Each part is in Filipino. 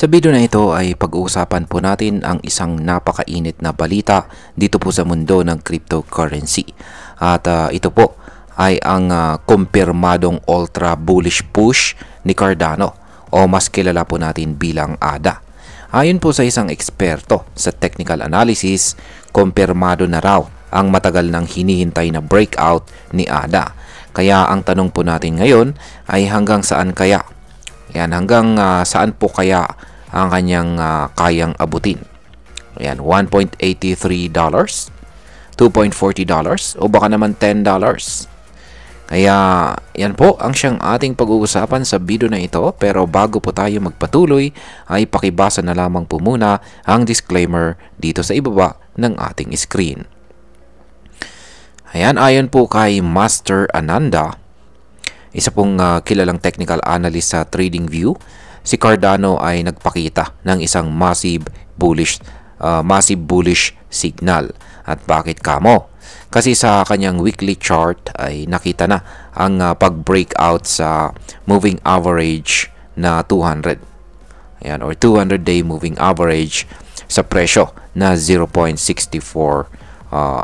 Sa video na ito ay pag-uusapan po natin ang isang napakainit na balita dito po sa mundo ng cryptocurrency. At ito po ay ang kumpirmadong ultra bullish push ni Cardano o mas kilala po natin bilang ADA. Ayon po sa isang eksperto sa technical analysis, kumpirmado na raw ang matagal nang hinihintay na breakout ni ADA. Kaya ang tanong po natin ngayon ay hanggang saan kaya? Yan, hanggang saan po kaya ang kanyang kayang abutin? Yan, $1.83, $2.40 o baka naman $10. Kaya yan po ang siyang ating pag-uusapan sa video na ito. Pero bago po tayo magpatuloy ay pakibasa na lamang po muna ang disclaimer dito sa ibaba ng ating screen. Ayan, ayon po kay Master Ananda, isa pong kilalang technical analyst sa TradingView, si Cardano ay nagpakita ng isang massive bullish signal. At bakit kamo? Kasi sa kanyang weekly chart ay nakita na ang pag-breakout sa moving average na 200. Ayan, or 200-day moving average sa presyo na 0.64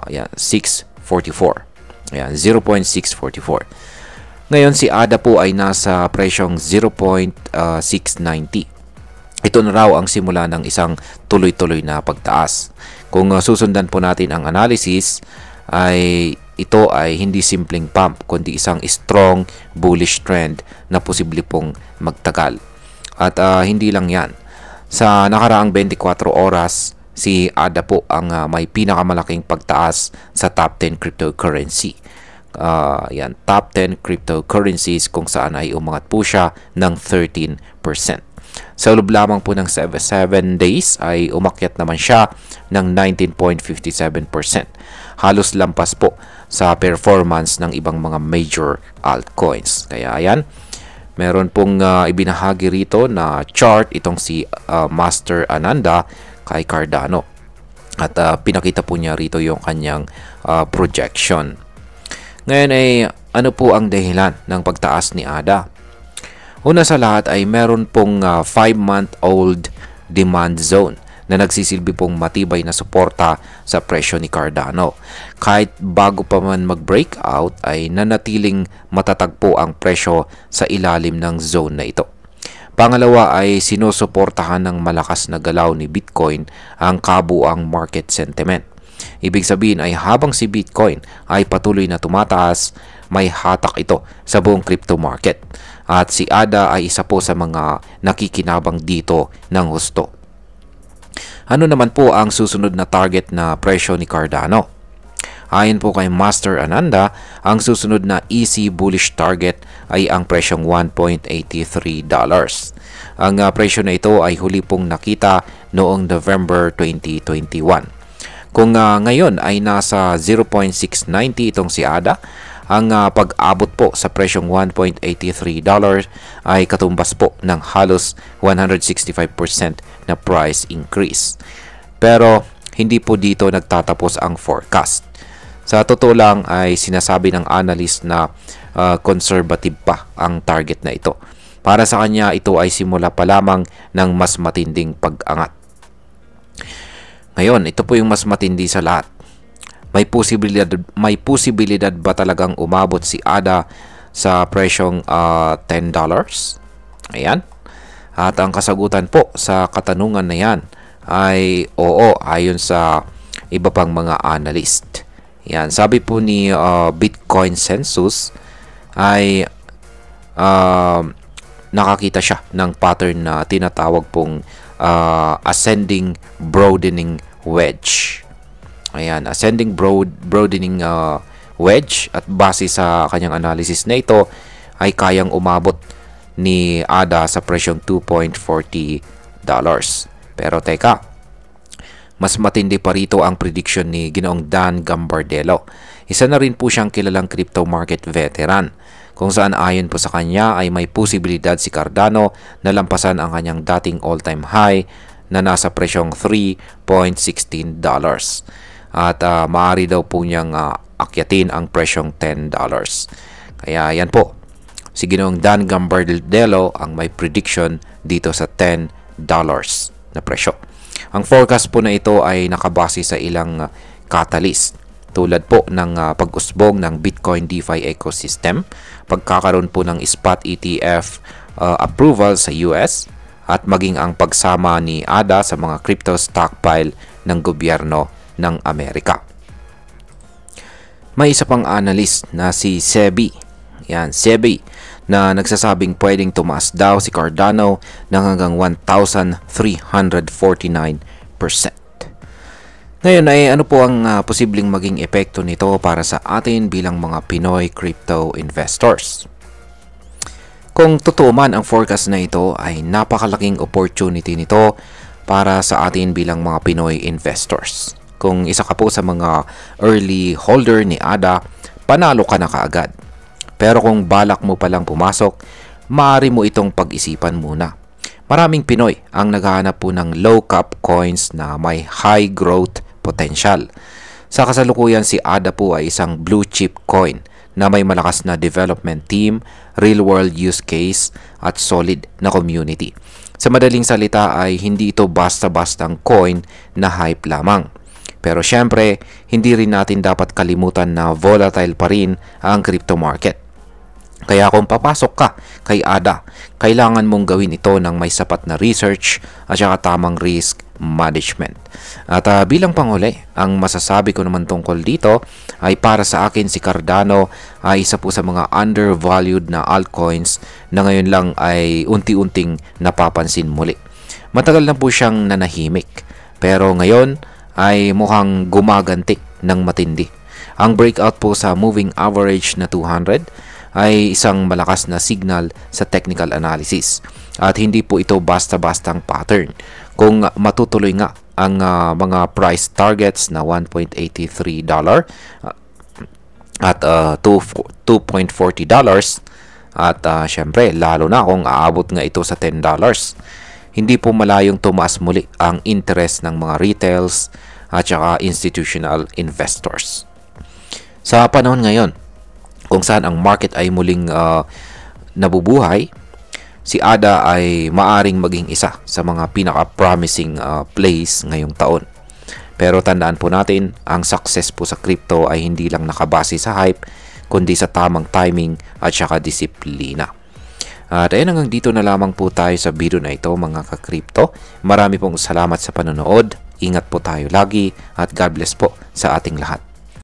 ayan, 644. Ayan, 0.644. Ngayon si ADA po ay nasa presyong 0.690. Ito na raw ang simula ng isang tuloy-tuloy na pagtaas. Kung susundan po natin ang analysis, ay ito ay hindi simpleng pump kundi isang strong bullish trend na posible pong magtagal. At hindi lang yan. Sa nakaraang 24 oras, si ADA po ang may pinakamalaking pagtaas sa top 10 cryptocurrency. Yan, top 10 cryptocurrencies kung saan ay umangat po siya ng 13%. Sa loob lamang po ng 7 days ay umakyat naman siya ng 19.57%. Halos lampas po sa performance ng ibang mga major altcoins. Kaya ayan, meron pong ibinahagi rito na chart itong si Master Ananda kay Cardano. At pinakita po niya rito yung kanyang projection. Ngayon ay ano po ang dahilan ng pagtaas ni ADA? Una sa lahat ay meron pong 5-month-old demand zone na nagsisilbi pong matibay na suporta sa presyo ni Cardano. Kahit bago pa man mag-breakout ay nanatiling matatagpo ang presyo sa ilalim ng zone na ito. Pangalawa ay sinusuportahan ng malakas na galaw ni Bitcoin ang kabuuang market sentiment. Ibig sabihin ay habang si Bitcoin ay patuloy na tumataas, may hatak ito sa buong crypto market. At si ADA ay isa po sa mga nakikinabang dito ng husto. Ano naman po ang susunod na target na presyo ni Cardano? Ayon po kay Master Ananda, ang susunod na easy bullish target ay ang presyong $1.83. Ang presyo na ito ay huli pong nakita noong November 2021. Kung ngayon ay nasa 0.690 itong si ADA, ang pag-abot po sa presyong $1.83 ay katumbas po ng halos 165% na price increase. Pero hindi po dito nagtatapos ang forecast. Sa totoo lang ay sinasabi ng analyst na conservative pa ang target na ito. Para sa kanya ito ay simula pa lamang ng mas matinding pag-angat. Ngayon, ito po yung mas matindi sa lahat. May posibilidad ba talagang umabot si ADA sa presyong $10? Ayan. At ang kasagutan po sa katanungan na yan ay oo, ayon sa iba pang mga analyst. Yan, sabi po ni Bitcoin Census ay nakakita siya ng pattern na tinatawag pong ascending broadening wedge. Ayan, ascending broadening wedge, at base sa kanyang analysis na ito ay kayang umabot ni ADA sa presyong $2.40. Pero teka, mas matindi pa rito ang prediction ni Ginoong Dan Gambardella. Isa na rin po siyang kilalang crypto market veteran, kung saan ayon po sa kanya ay may posibilidad si Cardano na lampasan ang kanyang dating all-time high na nasa presyong $3.16. At maaari daw po niyang akyatin ang presyong $10. Kaya yan po, si Ginoong Dan Gambardella ang may prediction dito sa $10 na presyo. Ang forecast po na ito ay nakabase sa ilang catalyst tulad po ng pag-usbong ng Bitcoin DeFi ecosystem, pagkakaroon po ng spot ETF approval sa US, at maging ang pagsama ni ADA sa mga crypto stockpile ng gobyerno ng Amerika. May isa pang analyst na si Sebi, na nagsasabing pwedeng tumaas daw si Cardano ng hanggang 1,349%. Ngayon ay ano po ang posibleng maging epekto nito para sa atin bilang mga Pinoy crypto investors? Kung totoo man ang forecast na ito, ay napakalaking opportunity nito para sa atin bilang mga Pinoy investors. Kung isa ka po sa mga early holder ni ADA, panalo ka na kaagad. Pero kung balak mo palang pumasok, maaari mo itong pag-isipan muna. Maraming Pinoy ang naghahanap po ng low-cap coins na may high growth potential. Sa kasalukuyan, si ADA po ay isang blue chip coin na may malakas na development team, real-world use case, at solid na community. Sa madaling salita ay hindi ito basta-bastang coin na hype lamang. Pero syempre, hindi rin natin dapat kalimutan na volatile pa rin ang crypto market. Kaya kung papasok ka kay ADA, kailangan mong gawin ito ng may sapat na research at saka tamang risk management. At bilang panghuli, ang masasabi ko naman tungkol dito ay para sa akin si Cardano ay isa po sa mga undervalued na altcoins na ngayon lang ay unti-unting napapansin muli. Matagal na po siyang nanahimik, pero ngayon ay mukhang gumaganti ng matindi. Ang breakout po sa moving average na 200 ay isang malakas na signal sa technical analysis. At hindi po ito basta-bastang pattern. Kung matutuloy nga ang mga price targets na $1.83 at $2.40 at syempre lalo na kung aabot nga ito sa $10, hindi po malayong tumaas muli ang interest ng mga retails at saka institutional investors. Sa panahon ngayon, kung saan ang market ay muling nabubuhay, si ADA ay maaring maging isa sa mga pinaka-promising plays ngayong taon. Pero tandaan po natin, ang success po sa crypto ay hindi lang nakabase sa hype, kundi sa tamang timing at saka disiplina. At ayun, hanggang dito na lamang po tayo sa video na ito mga ka-crypto. Marami pong salamat sa panonood. Ingat po tayo lagi at God bless po sa ating lahat.